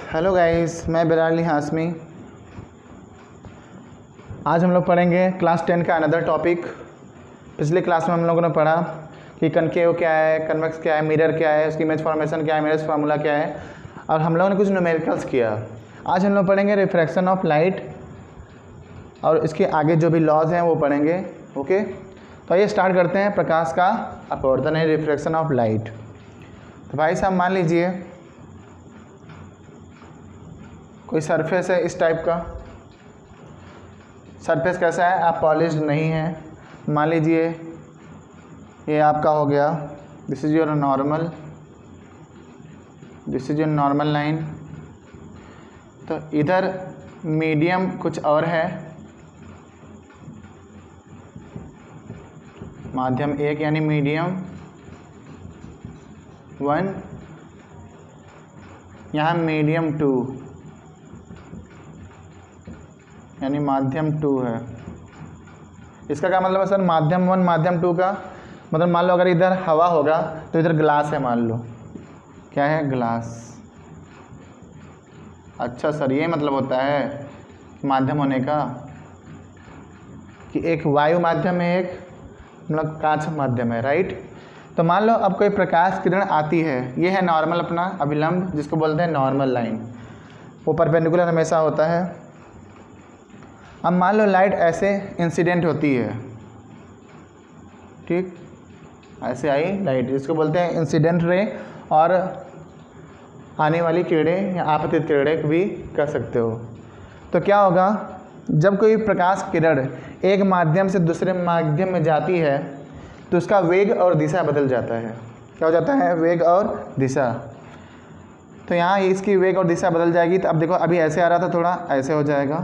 Hello guys, मैं बिलाल हाशमी। आज हम लोग पढ़ेंगे क्लास 10 का अनदर टॉपिक। पिछले क्लास में हम लोगों ने पढ़ा कि कनकेव क्या है, कन्वेक्स क्या है, मिरर क्या है, उसकी इमेज फॉर्मेशन क्या है, इमेज फार्मूला क्या है, और हम लोगों ने कुछ न्यूमेरिकल्स किया। आज हम लोग पढ़ेंगे रिफ्रैक्शन ऑफ लाइट और इसके आगे जो भी लॉज हैं वो पढ़ेंगे। ओके, तो आइए स्टार्ट करते हैं। प्रकाश का अपवर्तन है रिफ्रैक्शन ऑफ लाइट। तो भाई साहब मान लीजिए कोई सरफेस है इस टाइप का। सरफेस कैसा है, आप पॉलिश्ड नहीं है। मान लीजिए ये आपका हो गया, this is your normal, this is your normal line. तो इधर मीडियम कुछ और है, माध्यम एक यानी मीडियम 1, यहाँ मीडियम 2 यानी माध्यम 2 है। इसका क्या मतलब है सर? माध्यम 1 माध्यम 2 का मतलब मान लो अगर इधर हवा होगा तो इधर ग्लास है, मान लो क्या है, ग्लास। अच्छा सर, ये मतलब होता है माध्यम होने का कि एक वायु माध्यम है, एक मतलब कांच माध्यम है, राइट। तो मान लो अब कोई प्रकाश किरण आती है, ये है नॉर्मल अपना अभिलंब जिसको बोलते हैं नॉर्मल लाइन, वो परपेंडिकुलर हमेशा होता है। अब मान लो लाइट ऐसे इंसिडेंट होती है, ठीक, ऐसे आई लाइट, जिसको बोलते हैं इंसिडेंट रे, और आने वाली किरणें या आपतित किरणें भी कह सकते हो। तो क्या होगा, जब कोई प्रकाश किरण एक माध्यम से दूसरे माध्यम में जाती है तो उसका वेग और दिशा बदल जाता है। क्या हो जाता है? वेग और दिशा। तो यहाँ इसकी वेग और दिशा बदल जाएगी। तो अब देखो, अभी ऐसे आ रहा था, थोड़ा ऐसे हो जाएगा।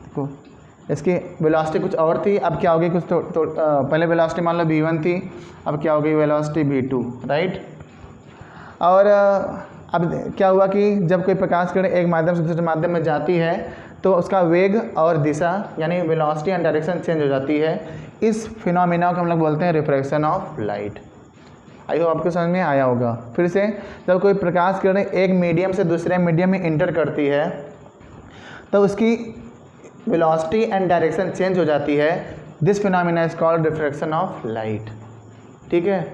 देखो इसकी वेलोसिटी कुछ और थी, अब क्या होगी कुछ पहले वेलोसिटी मान लो v1 थी, अब क्या होगी वेलोसिटी v2, राइट। और अब क्या हुआ कि जब कोई प्रकाश किरण एक माध्यम से दूसरे माध्यम में जाती है तो उसका वेग और दिशा यानी वेलोसिटी एंड डायरेक्शन चेंज हो जाती है। इस फिनोमिना को हम लोग बोलते हैं refraction of light. I hope आपको समझ में आया होगा। फिर से, जब कोई प्रकाश किरण एक मीडियम से दूसरे मीडियम में इंटर करती है तो उसकी वेलोसिटी एंड डायरेक्शन चेंज हो जाती है। This phenomena is called refraction of light. ठीक है,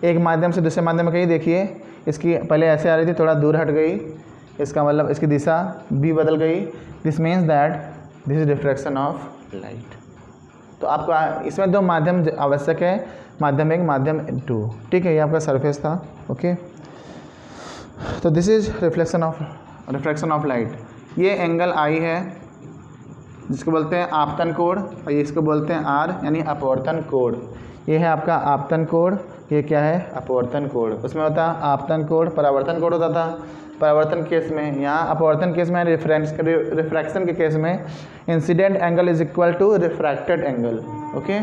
एक माध्यम से दूसरे माध्यम में कहीं देखिए, इसकी पहले ऐसे आ रही थी, थोड़ा दूर हट गई, इसका मतलब इसकी दिशा भी बदल गई। This means that this is refraction of light. तो आपको इसमें दो माध्यम आवश्यक है, माध्यम 1 माध्यम 2। ठीक है, ये आपका सरफेस था। ओके, तो this is refraction of light. ये एंगल आई है जिसको बोलते हैं आपतन कोण, और ये इसको बोलते हैं आर यानी अपवर्तन कोण। ये है आपका आपतन कोण, ये क्या है? अपवर्तन कोण। उसमें होता है आपतन कोण, परावर्तन कोण होता था परावर्तन केस में। यहाँ अपवर्तन केस में रिफ्रैक्शन के केस में incident angle is equal to refracted angle. Okay,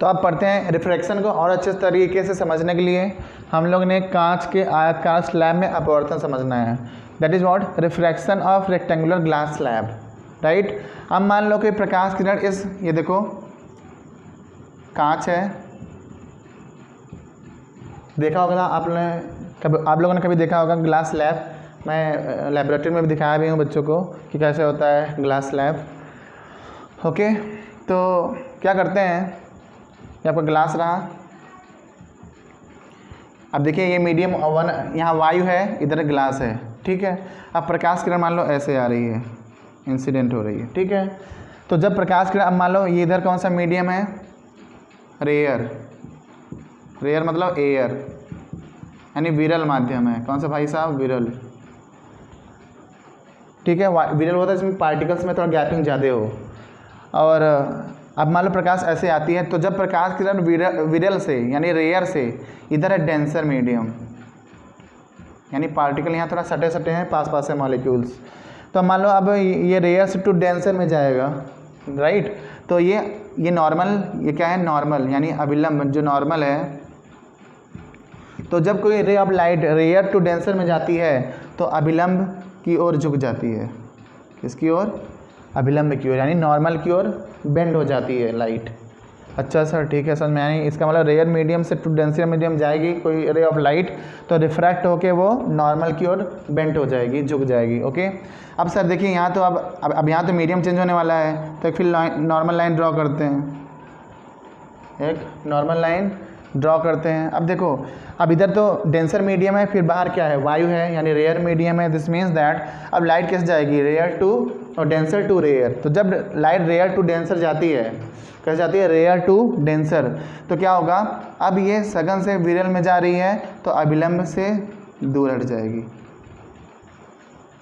तो आप पढ़ते हैं रिफ्रैक्शन को और अच्छे तरीके से समझने के लिए हम लोग ने कांच के आयताकार स्लैब में अपवर्तन समझना है। That is what? Refraction of rectangular glass slab, right. अब मान लो कि प्रकाश किरण ये देखो कांच है, देखा होगा आप लोगों ने कभी देखा होगा ग्लास स्लैब। मैं लेबोरेटरी में भी दिखाया भी हूँ बच्चों को कि कैसे होता है ग्लास स्लैब। ओके, तो क्या करते हैं, ये आपका ग्लास रहा। अब देखिए ये मीडियम 1, यहाँ वायु है, इधर ग्लास है। ठीक है, अब प्रकाश किरण मान लो ऐसे आ रही है, इंसिडेंट हो रही है। ठीक है, तो जब प्रकाश किरण, अब मान लो ये इधर कौन सा मीडियम है? रेयर। रेयर मतलब एयर यानी विरल माध्यम है। कौन सा भाई साहब? विरल। ठीक है, विरल होता है इसमें पार्टिकल्स में थोड़ा गैपिंग ज़्यादा हो। और अब मान लो प्रकाश ऐसे आती है, तो जब प्रकाश किरण विरल से यानी रेयर से, इधर है डेंसर मीडियम यानी पार्टिकल यहाँ थोड़ा सटे सटे हैं, पास पास है मॉलिक्यूल्स। तो मान लो अब ये रेयर से टू डेंसर में जाएगा, राइट। तो ये नॉर्मल, ये क्या है? नॉर्मल यानी अभिलंब जो नॉर्मल है। तो जब कोई ray of light rarer to denser में जाती है तो अभिलंब की ओर झुक जाती है। किसकी ओर? अभिलंब की ओर, यानी नॉर्मल की ओर बेंड हो जाती है लाइट। अच्छा सर, ठीक है सर, मैंने इसका मतलब रेयर मीडियम से टू डेंसर मीडियम जाएगी कोई रे ऑफ लाइट, तो रिफ्रैक्ट होके वो नॉर्मल की ओर बेंट हो जाएगी, झुक जाएगी। ओके, अब सर देखिए यहाँ तो अब यहाँ तो मीडियम चेंज होने वाला है, तो फिर नॉर्मल लाइन ड्रॉ करते हैं, एक नॉर्मल लाइन ड्रॉ करते हैं। अब देखो, अब इधर तो डेंसर मीडियम है, फिर बाहर क्या है, वायु है, यानी रेयर मीडियम है। दिस मीन्स दैट अब लाइट कैसे जाएगी, रेयर टू और डेंसर टू रेयर। तो जब लाइट रेयर टू डेंसर जाती है, कैसे जाती है, रेयर टू डेंसर, तो क्या होगा, अब ये सघन से विरल में जा रही है तो अभिलंब से दूर हट जाएगी।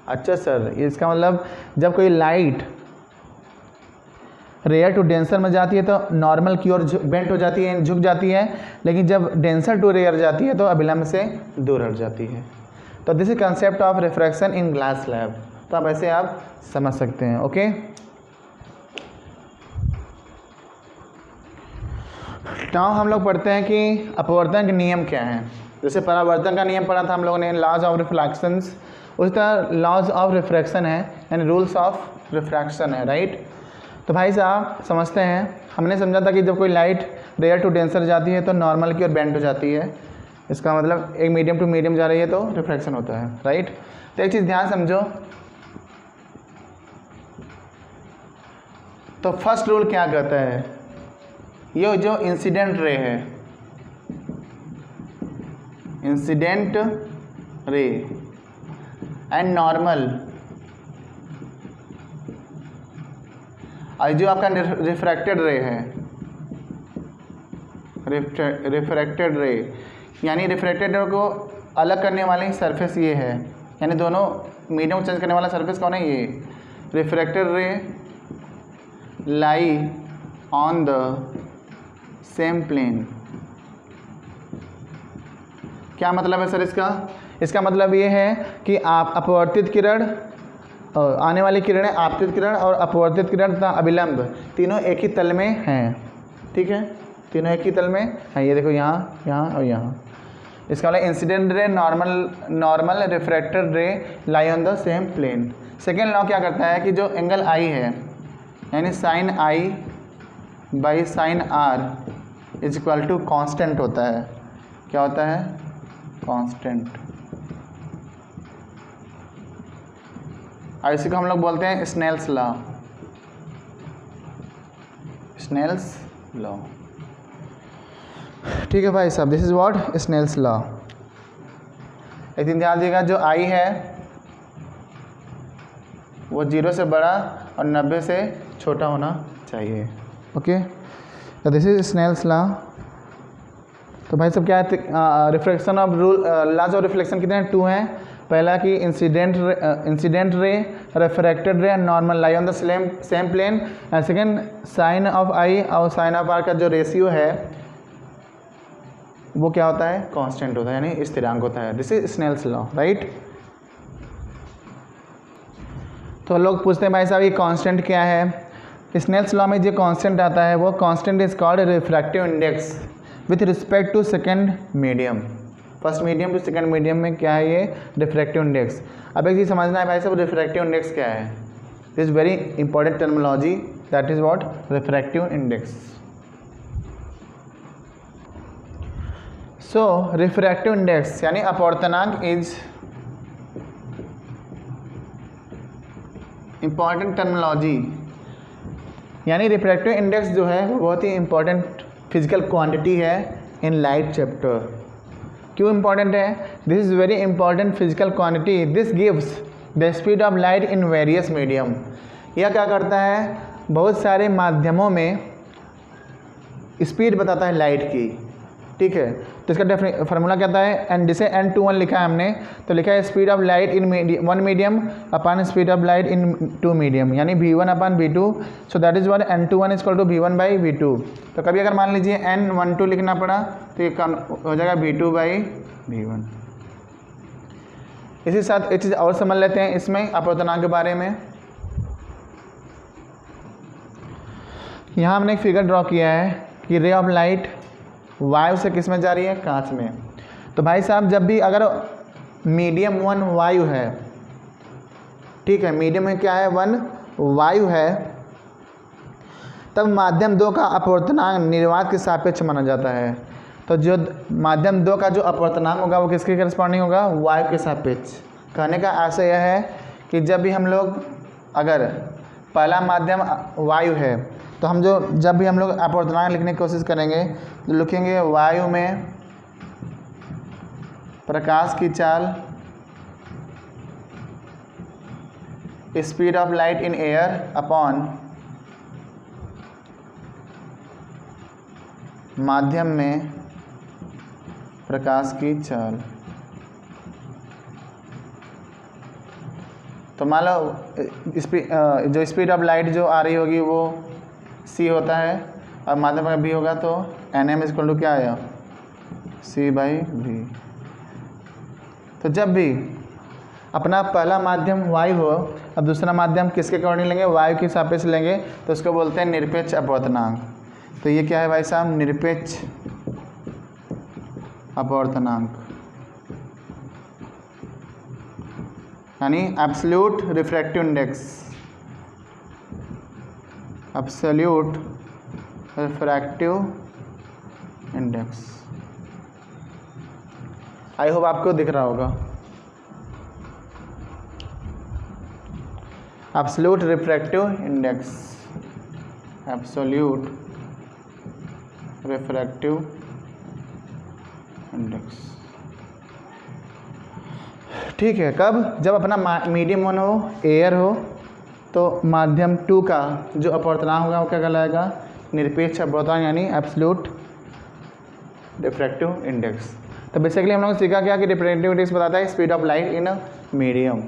अच्छा सर, इसका मतलब जब कोई लाइट रेयर टू डेंसर में जाती है तो नॉर्मल की ओर बेंट हो जाती है, झुक जाती है, लेकिन जब डेंसर टू रेयर जाती है तो अभिलंब से दूर हट जाती है। तो this is concept of refraction in glass slab. तो अब ऐसे आप समझ सकते हैं। ओके, नाउ हम लोग पढ़ते हैं कि अपवर्तन के नियम क्या हैं। जैसे परावर्तन का नियम पढ़ा था हम लोगों ने, लॉज ऑफ रिफ्लेक्शंस, उस तरह लॉज ऑफ रिफ्रैक्शन है, यानी रूल्स ऑफ रिफ्रैक्शन है, राइट। तो भाई साहब समझते हैं, हमने समझा था कि जब कोई लाइट रेयर टू डेंसर जाती है तो नॉर्मल की ओर बेंट हो जाती है, इसका मतलब एक मीडियम टू मीडियम जा रही है तो रिफ्रैक्शन होता है, राइट। तो एक चीज़ ध्यान समझो, तो फर्स्ट रूल क्या कहता है, ये जो इंसिडेंट रे है, इंसिडेंट रे एंड नॉर्मल, और जो आपका रिफ्रैक्टेड रे है, रिफ्रैक्टेड रे, यानी रिफ्रैक्टेड रे को अलग करने वाली सरफेस ये है, यानी दोनों मीडियम चेंज करने वाला सरफेस कौन है, ये refracted ray lie on the same plane. क्या मतलब है सर इसका, इसका मतलब ये है कि आप अपवर्तित किरण, आने वाली किरणें, आपतित किरण और अपवर्तित किरण तथा अभिलंब तीनों एक ही तल में हैं, ठीक है, तीनों एक ही तल में हैं। ये देखो यहाँ, यहाँ और यहाँ। इसका मतलब incident ray, normal refracted ray lie on the same plane. Second law क्या करता है कि जो एंगल आई है, यानी sine i by sine r is equal to constant होता है। क्या होता है, कॉन्स्टेंट। और इसी को हम लोग बोलते हैं स्नेल्स लॉ, स्नेल्स लॉ, ठीक है भाई साहब, this is what, Snell's law. एक दिन ध्यान दीजिएगा, जो आई है वो 0 से बड़ा और 90 से छोटा होना चाहिए। ओके, तो दिस इज स्नेल्स लॉ। तो भाई सब क्या है, reflection of rule, laws of reflection कितने हैं, 2 हैं। पहला कि incident ray, refracted ray, normal lie on the same plane. And second sine of i और साइन ऑफ आर का जो रेशियो है वो क्या होता है, कांस्टेंट होता है, यानी स्थिरांक होता है। This is Snell's law, right. तो लोग पूछते हैं भाई साहब ये कांस्टेंट क्या है। स्नेल्स लॉ में जो कांस्टेंट आता है वो constant is called refractive index with respect to second medium. First medium to second medium में क्या है, ये रिफ्रैक्टिव इंडेक्स। अब एक चीज़ समझना है भाई साहब, रिफ्रैक्टिव इंडेक्स क्या है। This very important terminology, that is what, refractive index. So refractive index यानी अपवर्तनांक इज इंपॉर्टेंट टर्मिनोलॉजी, यानी रिफ्रैक्टिव इंडेक्स जो है वो बहुत ही इंपॉर्टेंट फिजिकल क्वांटिटी है इन लाइट चैप्टर। क्यों इंपॉर्टेंट है, this is very important physical quantity, this gives the speed of light in various medium. यह क्या करता है, बहुत सारे माध्यमों में स्पीड बताता है लाइट की, ठीक है। तो इसका फार्मूला क्या था है, एंड जिसे n21 लिखा है हमने, तो लिखा है speed of light in 1 medium upon speed of light in 2 medium, यानी v1 upon v2। So that is what n21 is equal to v1 by v2। तो कभी अगर मान लीजिए n12 लिखना पड़ा तो ये हो जाएगा v2 बाई v1। इसी साथ एक चीज़ और समझ लेते हैं इसमें अपवर्तनांक के बारे में। यहाँ हमने एक फिगर ड्रॉ किया है कि रे ऑफ लाइट वायु से किस में जा रही है, कांच में। तो भाई साहब जब भी अगर मीडियम 1 वायु है, ठीक है, मीडियम में क्या है 1 वायु है, तब माध्यम 2 का अपवर्तनांक निर्वात के सापेक्ष माना जाता है। तो जो माध्यम 2 का जो अपवर्तनांक होगा वो किसके करस्पॉन्डिंग होगा? वायु के सापेक्ष। कहने का आशय यह है कि जब भी हम लोग, अगर पहला माध्यम वायु है तो हम जब भी हम लोग अपवर्तनांक लिखने की कोशिश करेंगे तो लिखेंगे वायु में प्रकाश की चाल, speed of light in air upon माध्यम में प्रकाश की चाल। तो मान लो जो स्पीड ऑफ लाइट जो आ रही होगी वो c होता है और माध्यम का b होगा, तो nm इक्वल टू क्या आया? c/v। तो जब भी अपना पहला माध्यम वायु हो, अब दूसरा माध्यम किसके अकॉर्डिंग लेंगे? वायु के सापेक्ष लेंगे, तो उसको बोलते हैं निरपेक्ष अपवर्तनांक। तो ये क्या है भाई साहब? निरपेक्ष अपवर्तनांक, यानी absolute refractive index. Absolute refractive index. I hope आपको दिख रहा होगा। Absolute refractive index, absolute refractive index. ठीक है, कब? जब अपना मीडियम 1 हो, एयर हो, तो माध्यम 2 का जो अपवर्तनांक होगा वो क्या कहलाएगा? निरपेक्ष अपवर्तनांक, यानी एब्सोल्यूट रिफ्रैक्टिव इंडेक्स। तो बेसिकली हम लोगों ने सीखा क्या कि रिफ्रैक्टिव इंडेक्स बताता है speed of light in medium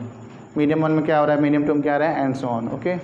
1 में क्या हो रहा है, मीडियम 2 में क्या हो रहा है, एंड सो ऑन। ओके।